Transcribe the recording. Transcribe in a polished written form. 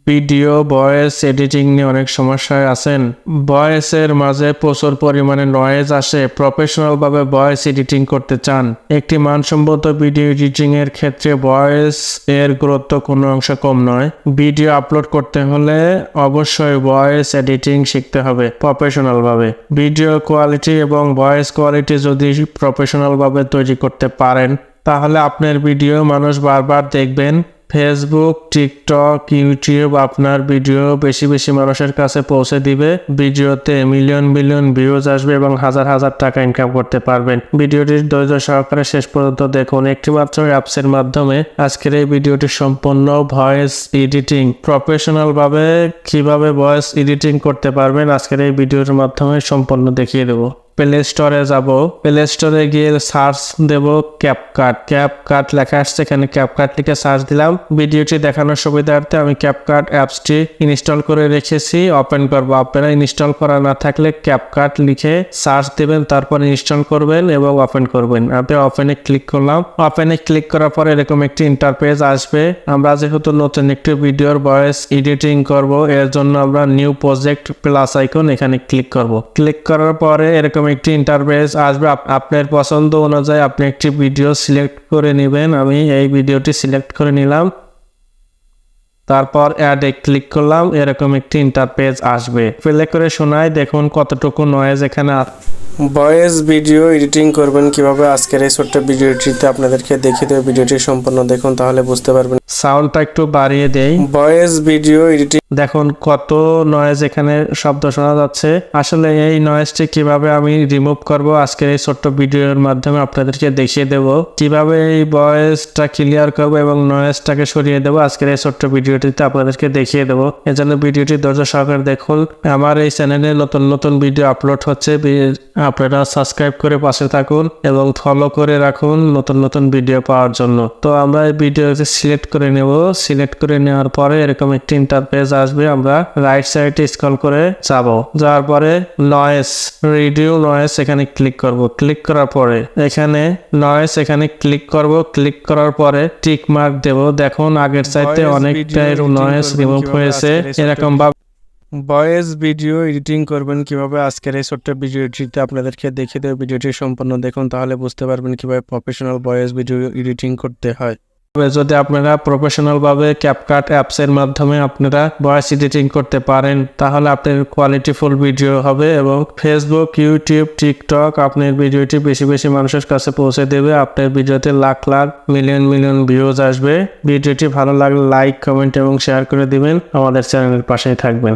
Video voice editing নিয়ে অনেক সমস্যায় আছেন। ভয়েসের মাঝে প্রচুর পরিমাণে নয়েজ আসে। প্রফেশনাল ভাবে ভয়েস এডিটিং করতে চান, একটি মানসম্মত ভিডিও এডিটিং এর ক্ষেত্রে ভয়েস এর গুরুত্ব কোনো অংশ কম নয়। ভিডিও আপলোড করতে হলে অবশ্যই ভয়েস এডিটিং শিখতে হবে প্রফেশনাল ভাবে। ভিডিও কোয়ালিটি এবং ভয়েস কোয়ালিটি যদি প্রফেশনাল ভাবে তৈরি করতে পারেন তাহলে আপনার ভিডিও মানুষ বারবার দেখবেন। ফেসবুক, টিকটক, ইউটিউব আপনার ভিডিও বেশি বেশি মানুষের কাছে পৌঁছে দিবে। ভিডিওতে মিলিয়ন মিলিয়ন ভিউজ আসবে এবং হাজার হাজার টাকা ইনকাম করতে পারবেন। ভিডিওটি ধৈর্য সহকারে শেষ পর্যন্ত দেখুন। একটি মাত্র অ্যাপসের মাধ্যমে আজকের এই ভিডিওটি সম্পূর্ণ ভয়েস এডিটিং, প্রফেশনাল ভাবে কিভাবে ভয়েস এডিটিং করতে পারবেন আজকের এই ভিডিওর মাধ্যমে সম্পূর্ণ দেখিয়ে দেবো। প্লে স্টোরে যাব, প্লে স্টোরে গিয়ে সার্চ দেব ক্যাপকাট লেখা আসছে, এখানে ক্যাপকাট লিখে সার্চ দিলাম। ভিডিওটি দেখানোর সুবিধার্থে আমি ক্যাপকাট অ্যাপসটি ইনস্টল করে রেখেছি, ওপেন করবো। আপনারা ইনস্টল করা না থাকলে ক্যাপকাট লিখে সার্চ দেবেন, তারপর ইনস্টল করবেন এবং ওপেন করবেন। আমি ওপেনে ক্লিক করলাম। ওপেনে ক্লিক করার পর এরকম একটি ইন্টারফেস আসবে। আমরা যেহেতু নতুন একটি ভিডিওর ভয়েস এডিটিং করব, এর জন্য আমরা নিউ প্রজেক্ট প্লাস আইকন এখানে ক্লিক করব। ক্লিক করার পরে এরকম একটি ইন্টারফেস আসবে। আপনার পছন্দ অনুযায়ী আপনি একটি ভিডিও সিলেক্ট করে নেবেন। আমি এই ভিডিওটি সিলেক্ট করে নিলাম, তারপর অ্যাডে ক্লিক করলাম। এরকম একটি ইন্টারফেস আসবে। প্লে করে শোনাই, দেখুন কতটুকু নয়েজ এখানে। ভয়েস ভিডিও এডিটিং করবেন কিভাবে আজকের এই ছোট্ট ভিডিওটিতে আপনাদেরকে দেখিয়ে দেব। ভিডিওটি সম্পূর্ণ দেখুন, তাহলে বুঝতে পারবেন। সাউন্ডটা একটু বাড়িয়ে দেই। ভয়েস ভিডিও এডিটিং, দেখুন কত নয়েজ এখানে শব্দ শোনা যাচ্ছে। আসলে এই নয়েজটি কিভাবে আমি রিমুভ করব আজকের এই ছোট্ট ভিডিওর মাধ্যমে আপনাদেরকে দেখিয়ে দেব। কিভাবে এই ভয়েসটা ক্লিয়ার করব এবং নয়েজটাকে সরিয়ে দেব আজকের এই ছোট্ট ভিডিওটিতে আপনাদেরকে দেখিয়ে দেব। এজন্য ভিডিওটি ধৈর্য সহকারে দেখুন। আমার এই চ্যানেলে নতুন নতুন ভিডিও আপলোড হচ্ছে, আপনারা সাবস্ক্রাইব করে পাশে থাকুন এবং ফলো করে রাখুন নতুন নতুন ভিডিও পাওয়ার জন্য। তো আমরা এই ভিডিওটি সিলেক্ট করে নেব। সিলেক্ট করে নেওয়ার পরে এরকম একটি ইন্টারফেস আসবে। আমরা রাইট সাইডে স্ক্রল করে যাব। যাওয়ার পরে নয়েজ, রিডিউ নয়েজ এখানে ক্লিক করব। ক্লিক করার পরে এখানে নয়েজ এখানে ক্লিক করব। ক্লিক করার পরে টিক মার্ক দেব। দেখুন আগের চাইতে অনেকটাই নয়েজ রিমুভ হয়েছে। এরকম ভাবে ভয়েস ভিডিও এডিটিং করবেন কিভাবে আজকের এই ছোট্ট ভিডিওটিতে আপনাদেরকে দেখিয়ে দেব। ভিডিওটি সম্পূর্ণ দেখুন, তাহলে বুঝতে পারবেন কিভাবে প্রফেশনাল ভয়েস ভিডিও এডিটিং করতে হয়। যদি আপনারা প্রফেশনাল ভাবে ক্যাপকাট অ্যাপসের মাধ্যমে আপনারা ভয়েস এডিটিং করতে পারেন তাহলে আপনার কোয়ালিটিফুল ভিডিও হবে এবং ফেসবুক, ইউটিউব, টিকটক আপনার ভিডিওটি বেশি বেশি মানুষের কাছে পৌঁছে দেবে। আপনার ভিডিওতে lakh lakh million million views আসবে। ভিডিওটি ভালো লাগলে লাইক, কমেন্ট এবং শেয়ার করে দিবেন। আমাদের চ্যানেলের পাশেই থাকবেন।